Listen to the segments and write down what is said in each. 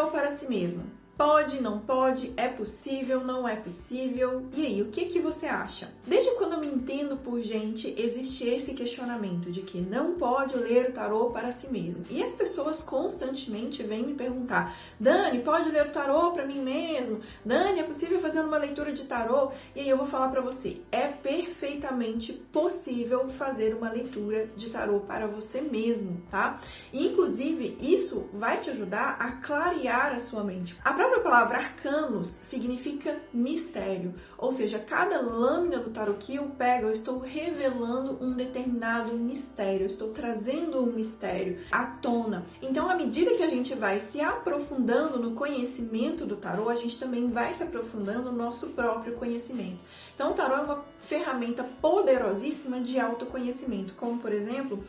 tarô para si mesmo? Pode, não pode, é possível, não é possível? E aí, o que você acha? Desde quando eu me entendo por gente, existe esse questionamento de que não pode ler o tarô para si mesmo. E as pessoas constantemente vêm me perguntar: Dani, pode ler o tarô para mim mesmo? Dani, é possível fazer uma leitura de tarô? E aí eu vou falar para você, é perfeitamente possível fazer uma leitura de tarô para você mesmo, tá? E, inclusive, isso vai te ajudar a clarear a sua mente. A própria palavra arcanos significa mistério, ou seja, cada lâmina do tarô que eu pego, eu estou revelando um determinado mistério, eu estou trazendo um mistério à tona. Então, à medida que a gente vai se aprofundando no conhecimento do tarô, a gente também vai se aprofundando no nosso próprio conhecimento. Então, o tarô é uma ferramenta poderosíssima de autoconhecimento, como, por exemplo,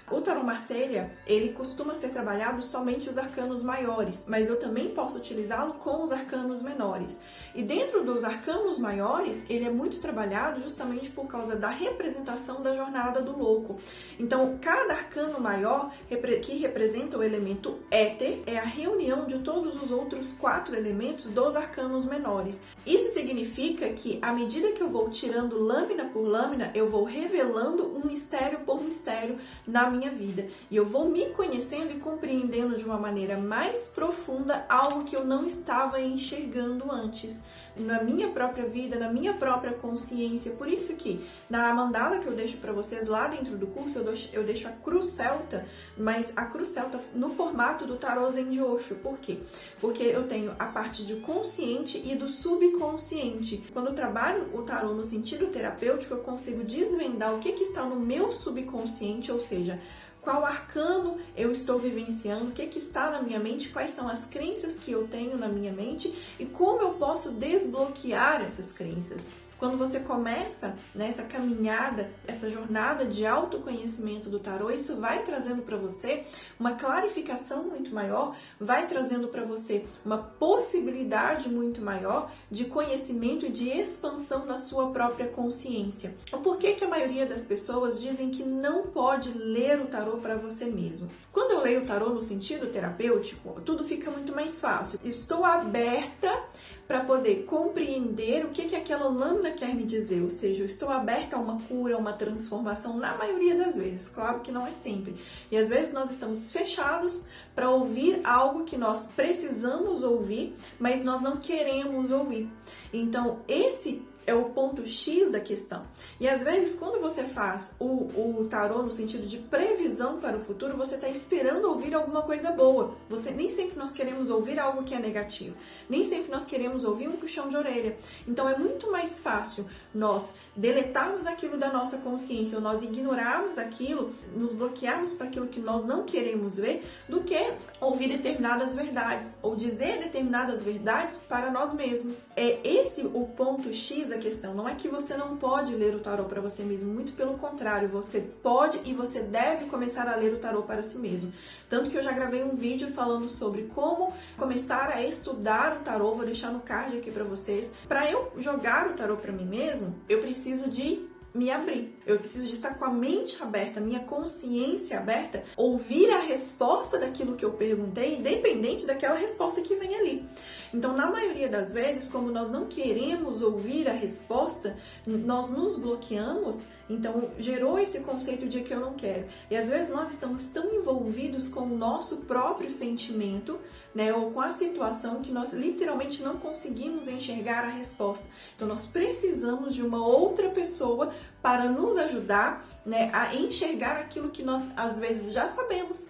o tarô Marselha, ele costuma ser trabalhado somente os arcanos maiores, mas eu também posso utilizá-lo com os arcanos menores. E dentro dos arcanos maiores, ele é muito trabalhado justamente por causa da representação da jornada do louco. Então, cada arcano maior, que representa o elemento éter, é a reunião de todos os outros 4 elementos dos arcanos menores. Isso significa que, à medida que eu vou tirando lâmina por lâmina, eu vou revelando um mistério por mistério na minha vida. E eu vou me conhecendo e compreendendo de uma maneira mais profunda algo que eu não estava enxergando antes, na minha própria vida, na minha própria consciência. Por isso que na mandala que eu deixo para vocês lá dentro do curso, eu deixo a cruz celta, mas a cruz celta no formato do tarô Zen de Osho. Por quê? Porque eu tenho a parte de consciente e do subconsciente. Quando eu trabalho o tarô no sentido terapêutico, eu consigo desvendar o que está no meu subconsciente, ou seja, qual arcano eu estou vivenciando, o que está na minha mente, quais são as crenças que eu tenho na minha mente e como eu posso desbloquear essas crenças. Quando você começa nessa caminhada, essa jornada de autoconhecimento do tarô, isso vai trazendo para você uma clarificação muito maior, vai trazendo para você uma possibilidade muito maior de conhecimento e de expansão da sua própria consciência. O porquê que a maioria das pessoas dizem que não pode ler o tarô para você mesmo? Quando eu leio o tarô no sentido terapêutico, tudo fica muito mais fácil. Estou aberta para poder compreender o que aquela lâmina quer me dizer, ou seja, eu estou aberta a uma cura, a uma transformação, na maioria das vezes, claro que não é sempre. E às vezes nós estamos fechados para ouvir algo que nós precisamos ouvir, mas nós não queremos ouvir. Então, esse é o ponto X da questão. E às vezes, quando você faz o tarô no sentido de previsão para o futuro, você está esperando ouvir alguma coisa boa. Nem sempre nós queremos ouvir algo que é negativo. Nem sempre nós queremos ouvir um puxão de orelha. Então, é muito mais fácil nós deletarmos aquilo da nossa consciência, ou nós ignorarmos aquilo, nos bloquearmos para aquilo que nós não queremos ver, do que ouvir determinadas verdades, ou dizer determinadas verdades para nós mesmos. É esse o ponto X da questão. Não é que você não pode ler o tarô para você mesmo, muito pelo contrário, você pode e você deve começar a ler o tarô para si mesmo. Tanto que eu já gravei um vídeo falando sobre como começar a estudar o tarô, vou deixar no card aqui para vocês. Para eu jogar o tarô para mim mesmo, eu preciso de me abrir. Eu preciso de estar com a mente aberta, minha consciência aberta, ouvir a resposta daquilo que eu perguntei, independente daquela resposta que vem ali. Então, na maioria das vezes, como nós não queremos ouvir a resposta, nós nos bloqueamos, então gerou esse conceito de que eu não quero. E às vezes nós estamos tão envolvidos com o nosso próprio sentimento, né, ou com a situação, que nós literalmente não conseguimos enxergar a resposta. Então, nós precisamos de uma outra pessoa para nos ajudar, né, a enxergar aquilo que nós às vezes já sabemos,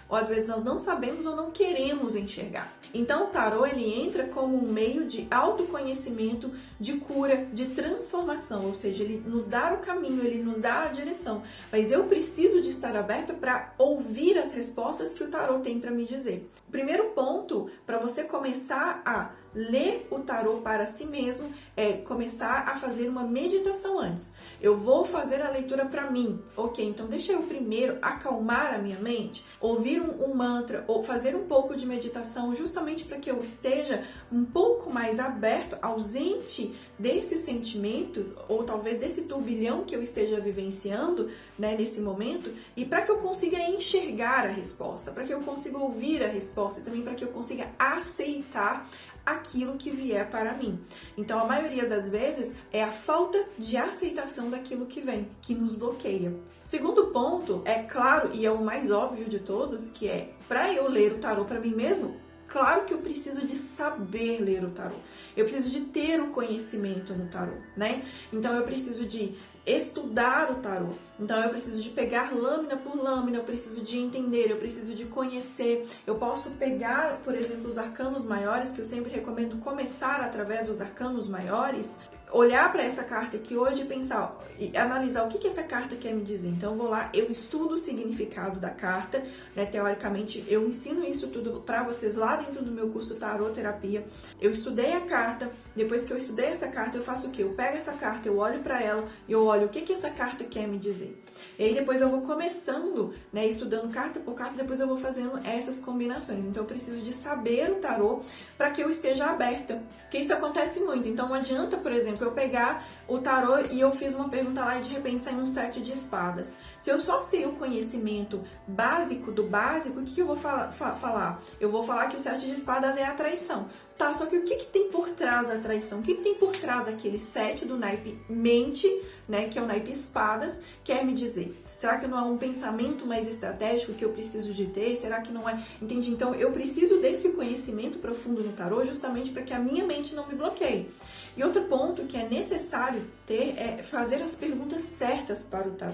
ou às vezes nós não sabemos ou não queremos enxergar. Então, o tarô, ele entra como um meio de autoconhecimento, de cura, de transformação, ou seja, ele nos dá o caminho, ele nos dá a direção, mas eu preciso de estar aberta para ouvir as respostas que o tarô tem para me dizer. O primeiro ponto para você começar a ler o tarô para si mesmo é começar a fazer uma meditação antes. Eu vou fazer a leitura para mim. Ok, então deixa eu primeiro acalmar a minha mente, ouvir ouvir um mantra ou fazer um pouco de meditação, justamente para que eu esteja um pouco mais aberto, ausente desses sentimentos, ou talvez desse turbilhão que eu esteja vivenciando, né, nesse momento, e para que eu consiga enxergar a resposta, para que eu consiga ouvir a resposta e também para que eu consiga aceitar aquilo que vier para mim. Então, a maioria das vezes é a falta de aceitação daquilo que vem, que nos bloqueia. Segundo ponto, é claro, e é o mais óbvio de todos, que é, para eu ler o tarô para mim mesmo, claro que eu preciso de saber ler o tarô. Eu preciso de ter o conhecimento no tarô, né? Então, eu preciso de estudar o tarô. Então, eu preciso de pegar lâmina por lâmina, eu preciso de entender, eu preciso de conhecer. Eu posso pegar, por exemplo, os arcanos maiores, que eu sempre recomendo começar através dos arcanos maiores, olhar para essa carta aqui hoje e pensar, e analisar o que essa carta quer me dizer. Então, eu vou lá, eu estudo o significado da carta, né? Teoricamente, eu ensino isso tudo para vocês lá dentro do meu curso Tarô Terapia. Eu estudei a carta, depois que eu estudei essa carta, eu faço o quê? Eu pego essa carta, eu olho para ela e eu olho o que essa carta quer me dizer. E aí depois eu vou começando, né, estudando carta por carta, depois eu vou fazendo essas combinações. Então eu preciso de saber o tarô para que eu esteja aberta, porque isso acontece muito. Então não adianta, por exemplo, eu pegar o tarô e eu fiz uma pergunta lá e de repente sai um 7 de espadas. Se eu só sei o conhecimento básico do básico, o que eu vou falar? Eu vou falar que o 7 de espadas é a traição. Tá, só que o que tem por trás da traição? O que tem por trás daquele 7 do naipe mente, né, que é o naipe espadas, quer me dizer? Será que não é um pensamento mais estratégico que eu preciso de ter? Será que não é? Entende? Então, eu preciso desse conhecimento profundo no tarô justamente para que a minha mente não me bloqueie. E outro ponto que é necessário ter é fazer as perguntas certas para o tarô.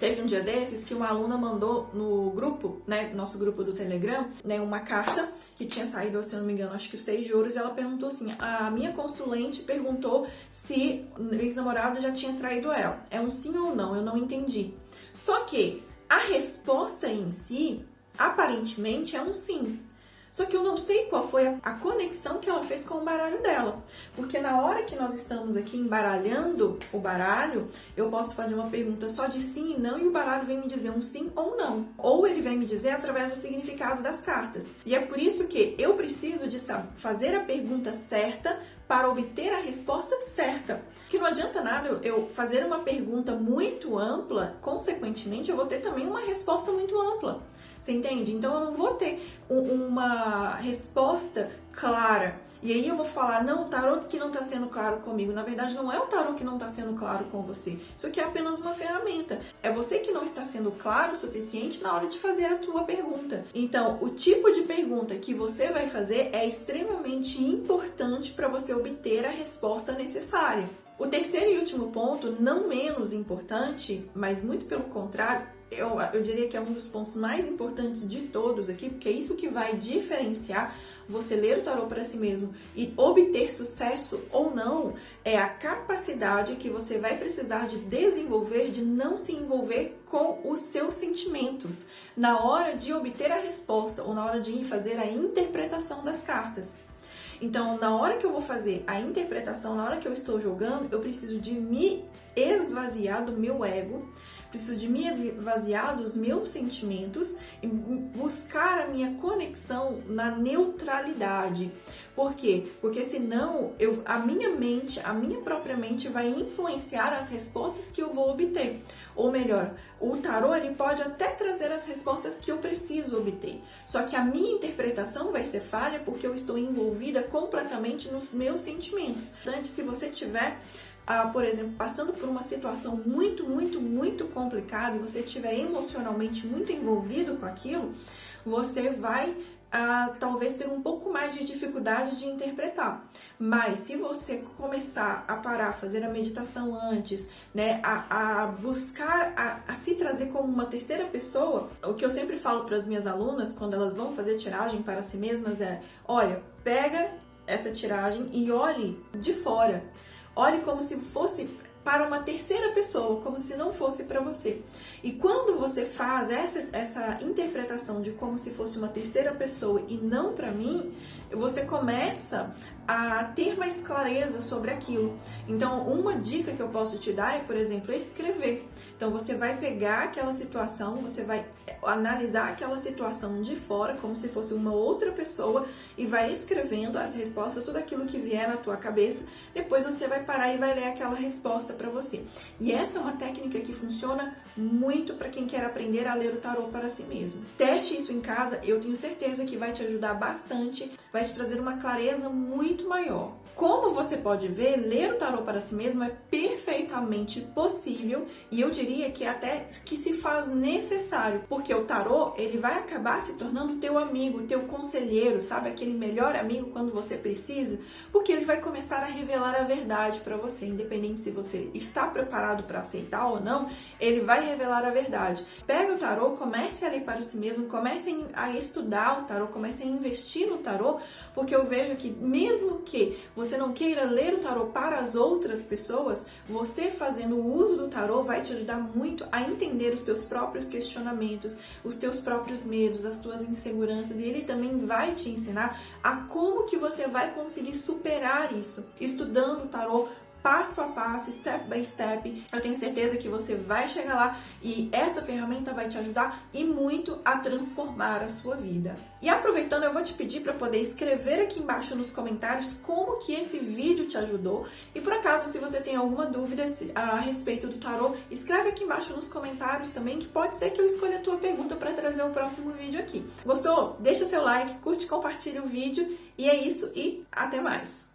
Teve um dia desses que uma aluna mandou no grupo, né, nosso grupo do Telegram, né, uma carta que tinha saído, se eu não me engano, acho que o 6 de ouros, e ela perguntou assim, a minha consulente perguntou se o ex-namorado já tinha traído ela. É um sim ou não? Eu não entendi. Só que a resposta em si, aparentemente, é um sim. Só que eu não sei qual foi a conexão que ela fez com o baralho dela. Porque na hora que nós estamos aqui embaralhando o baralho, eu posso fazer uma pergunta só de sim e não e o baralho vem me dizer um sim ou não. Ou ele vem me dizer através do significado das cartas. E é por isso que eu preciso de fazer a pergunta certa para obter a resposta certa. Que não adianta nada eu fazer uma pergunta muito ampla, consequentemente eu vou ter também uma resposta muito ampla. Você entende? Então eu não vou ter uma resposta clara. E aí eu vou falar, não, o tarô que não está sendo claro comigo. Na verdade, não é o tarô que não está sendo claro com você. Isso aqui é apenas uma ferramenta. É você que não está sendo claro o suficiente na hora de fazer a tua pergunta. Então, o tipo de pergunta que você vai fazer é extremamente importante para você obter a resposta necessária. O terceiro e último ponto, não menos importante, mas muito pelo contrário, eu diria que é um dos pontos mais importantes de todos aqui, porque é isso que vai diferenciar você ler o tarô para si mesmo e obter sucesso ou não, é a capacidade que você vai precisar de desenvolver, de não se envolver com os seus sentimentos na hora de obter a resposta ou na hora de ir fazer a interpretação das cartas. Então, na hora que eu vou fazer a interpretação, na hora que eu estou jogando, eu preciso de me esvaziar do meu ego, preciso de me esvaziar dos meus sentimentos e buscar a minha conexão na neutralidade. Por quê? Porque senão a minha própria mente vai influenciar as respostas que eu vou obter. Ou melhor, o tarô ele pode até trazer as respostas que eu preciso obter. Só que a minha interpretação vai ser falha porque eu estou envolvida completamente nos meus sentimentos. Portanto, se você tiver por exemplo, passando por uma situação muito complicada e você estiver emocionalmente muito envolvido com aquilo, você vai talvez ter um pouco mais de dificuldade de interpretar. Mas se você começar a parar, fazer a meditação antes, né, a buscar a se trazer como uma terceira pessoa, o que eu sempre falo para as minhas alunas quando elas vão fazer tiragem para si mesmas é, olha, pega essa tiragem e olhe de fora. Olhe como se fosse para uma terceira pessoa, como se não fosse para você. E quando você faz essa interpretação de como se fosse uma terceira pessoa e não para mim, você começa a ter mais clareza sobre aquilo. Então, uma dica que eu posso te dar é, por exemplo, escrever. Então, você vai pegar aquela situação, você vai analisar aquela situação de fora, como se fosse uma outra pessoa, e vai escrevendo as respostas, tudo aquilo que vier na tua cabeça. Depois você vai parar e vai ler aquela resposta para você. E essa é uma técnica que funciona muito para quem quer aprender a ler o tarô para si mesmo. Teste isso em casa, eu tenho certeza que vai te ajudar bastante, vai te trazer uma clareza muito maior. Como você pode ver, ler o tarô para si mesmo é perfeitamente possível e eu diria que até que se faz necessário, porque o tarô, ele vai acabar se tornando teu amigo, teu conselheiro, sabe? Aquele melhor amigo quando você precisa, porque ele vai começar a revelar a verdade para você, independente se você está preparado para aceitar ou não, ele vai revelar a verdade. Pega o tarô, comece a ler para si mesmo, comece a estudar o tarô, comece a investir no tarô, porque eu vejo que mesmo que você não queira ler o tarô para as outras pessoas, você fazendo o uso do tarô vai te ajudar muito a entender os teus próprios questionamentos, os teus próprios medos, as tuas inseguranças, e ele também vai te ensinar a como que você vai conseguir superar isso, estudando o tarô passo a passo, step by step. Eu tenho certeza que você vai chegar lá e essa ferramenta vai te ajudar e muito a transformar a sua vida. E aproveitando, eu vou te pedir para poder escrever aqui embaixo nos comentários como que esse vídeo te ajudou. E por acaso, se você tem alguma dúvida a respeito do tarô, escreve aqui embaixo nos comentários também, que pode ser que eu escolha a tua pergunta para trazer o próximo vídeo aqui. Gostou? Deixa seu like, curte, compartilha o vídeo. E é isso e até mais!